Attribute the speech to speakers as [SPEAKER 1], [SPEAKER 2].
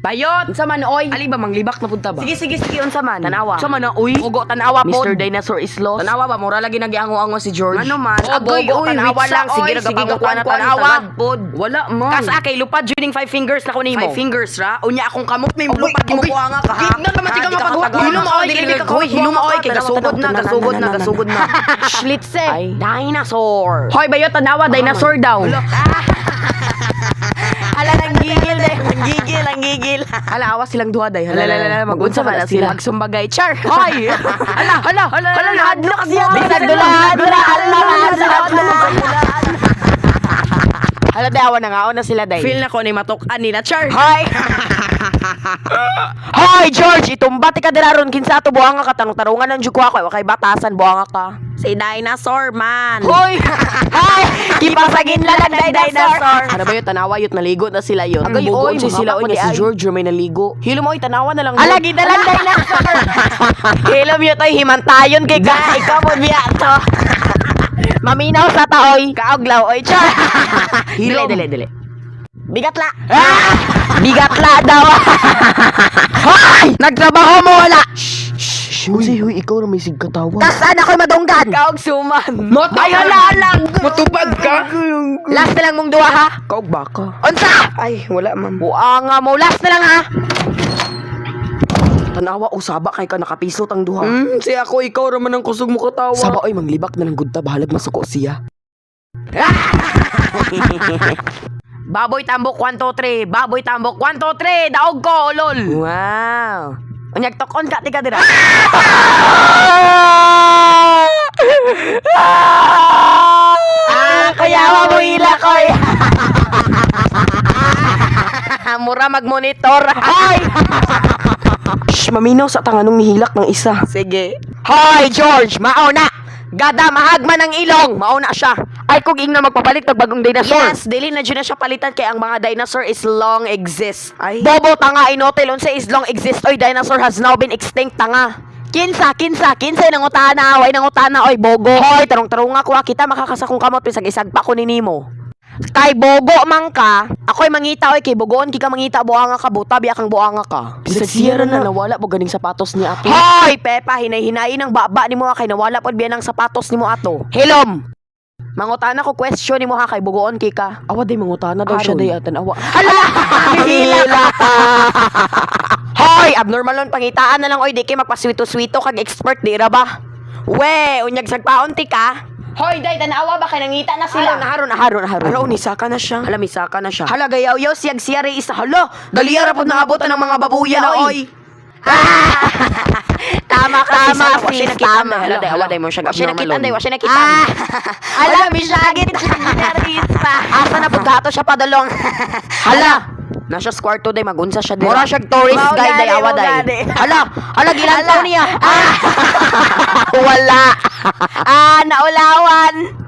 [SPEAKER 1] Bayot!
[SPEAKER 2] Unsa man oy?
[SPEAKER 1] Ali ba manglibak na punta ba?
[SPEAKER 2] Sige, unsa man?
[SPEAKER 1] Tanawa.
[SPEAKER 2] Unsa man na uy?
[SPEAKER 1] Ugo tanawa po.
[SPEAKER 2] Mr. Dinosaur is lost.
[SPEAKER 1] Tanawa ba mura lagi nagiango-ango si George.
[SPEAKER 2] Ano man?
[SPEAKER 1] Agoy,
[SPEAKER 2] Abogo,
[SPEAKER 1] tanawa
[SPEAKER 2] witsa,
[SPEAKER 1] lang. Sige
[SPEAKER 2] oy.
[SPEAKER 1] nagapangukuan na
[SPEAKER 2] Gakuan,
[SPEAKER 1] tanawa.
[SPEAKER 2] sagad pod.
[SPEAKER 1] Wala man. Kas akay lupad juning 5 fingers na ko nimo.
[SPEAKER 2] 5 fingers ra? Unya akong kamot may
[SPEAKER 1] Agoy,
[SPEAKER 2] lupad mo
[SPEAKER 1] agoy.
[SPEAKER 2] kuha nga ka ha.
[SPEAKER 1] Gignan naman tika nga paghuwat.
[SPEAKER 2] Hilom oy,
[SPEAKER 1] Dili
[SPEAKER 2] dili
[SPEAKER 1] ka
[SPEAKER 2] ka
[SPEAKER 1] koy, hilom oy kay
[SPEAKER 2] kasugod
[SPEAKER 1] kasugod na.
[SPEAKER 2] Schlitze.
[SPEAKER 1] Ay.
[SPEAKER 2] Dinosaur.
[SPEAKER 1] Hoy bayot tanawa dinosaur daw.
[SPEAKER 2] Hala nang gigil.
[SPEAKER 1] Hala awas silang duha day.
[SPEAKER 2] Hala,
[SPEAKER 1] magunsa ba na sila?
[SPEAKER 2] Magsumbagay. Char.
[SPEAKER 1] Hoy. Hala.
[SPEAKER 2] Hadlok siya.
[SPEAKER 1] Dulaan.
[SPEAKER 2] Hala dawa na nga na sila day.
[SPEAKER 1] Feel na ko ni matukan nila char.
[SPEAKER 2] Hoy! Hoy, George! Itumba ti ka diraron kinsa to buhanga ka tarungan ng juko ako kay batasan buhanga ka. Si Dinosaur man. Hoy! Hoy! Kipasagin lang dinosaur. Ano ba yun? Tanawa yun, naligo na sila yun.
[SPEAKER 1] Agay, oy,
[SPEAKER 2] si sila
[SPEAKER 1] mga
[SPEAKER 2] oy nga si
[SPEAKER 1] ay.
[SPEAKER 2] George may naligo. Hilom oy, tanawa na lang.
[SPEAKER 1] Alagi na lang dinosaur.
[SPEAKER 2] Hilom yun toy himantayon kay ka. Ikaw mo biya to. Maminaw sa taoy. Kaoglaw oy, char. Dili. Bigatla. Bigatla daw. Hoy! Nagtrabaho mo wala. Huy, ikaw na may sigkatawa. Kasaan ako'y madunggan? Kaog suman. Ay, hala.
[SPEAKER 1] Matubag ka.
[SPEAKER 2] Last na lang mong duwa ha.
[SPEAKER 1] Kaog baka.
[SPEAKER 2] Unsa?
[SPEAKER 1] Ay, wala ma'am.
[SPEAKER 2] Buanga mo. Last na lang ha.
[SPEAKER 1] Tanawa usaba kay ka nakapisot ang duha. Si ako ikaw raman ang kusog mo katawa.
[SPEAKER 2] Saba oy, manglibak na ng gudta. Bahalag masuko siya. Baboy tambok 1 2 3. Baboy tambok 1 2 3. Daog ko ulol. Wow. Unyag tokon ka tika dira. Kaya mo ila koy. Mura mag-monitor. Ay! Shh, maminaw sa tanganong nihilak ng isa. Sige. Hoy, George! Mauna! Gada, mahagman ng ilong! Mauna siya. Ay, kung ing na magpapalit ng bagong dinosaur. Yes, dili na dyan na siya palitan kay ang mga dinosaur is long exist.
[SPEAKER 1] Ay.
[SPEAKER 2] Bobo, tanga, inotel, unsa is long exist. Oy, dinosaur has now been extinct, tanga. Kinsa, nangutana, way nangutana, oy, bogo. Hoy, tarong-tarong nga kuha kita, makakasakong kamot, pisag-isag pa ko ni Nimo. Kay bogo man ka, ako'y mangita oy kay bogoon kika mangita buanga ka buta biya kang buanga ka.
[SPEAKER 1] Bisag-siyara na.
[SPEAKER 2] Nawala po ganing sapatos ni ato. Hoy, Pepa, hinay-hinain ang baba nimo kay nawala pod biya ng sapatos nimo ato. Hilom. Mangutana ko question nimo ha kay bugoon kika.
[SPEAKER 1] Awa day mangutana daw siya
[SPEAKER 2] Aron.
[SPEAKER 1] day atan awa.
[SPEAKER 2] Hala! Hila! Hoy, abnormal nun pangitaan na lang oy di kay magpaswito-swito kag expert di ra ba? We, unyag sagpaon ti ka. Hoy, day tanawa ba kay nangita na sila? Haron.
[SPEAKER 1] Hala unisaka na siya.
[SPEAKER 2] Hala, misaka na siya. Hala, gayaw-yaw, siyag-siya rin isa. Hala, daliyara po naabutan ng mga babuya na, oy. Tama, sis, tama. Hala, day, awa, day mo siya. Wasi nakitan, day, wasi nakitan. Hala, misagit. Asa na po gato siya padulong. Hala, nasa kwarto, day, magunsa siya. Mura siya tourist guide, day, awa, day. Hala, gilantaw niya. Wala. Naulawan.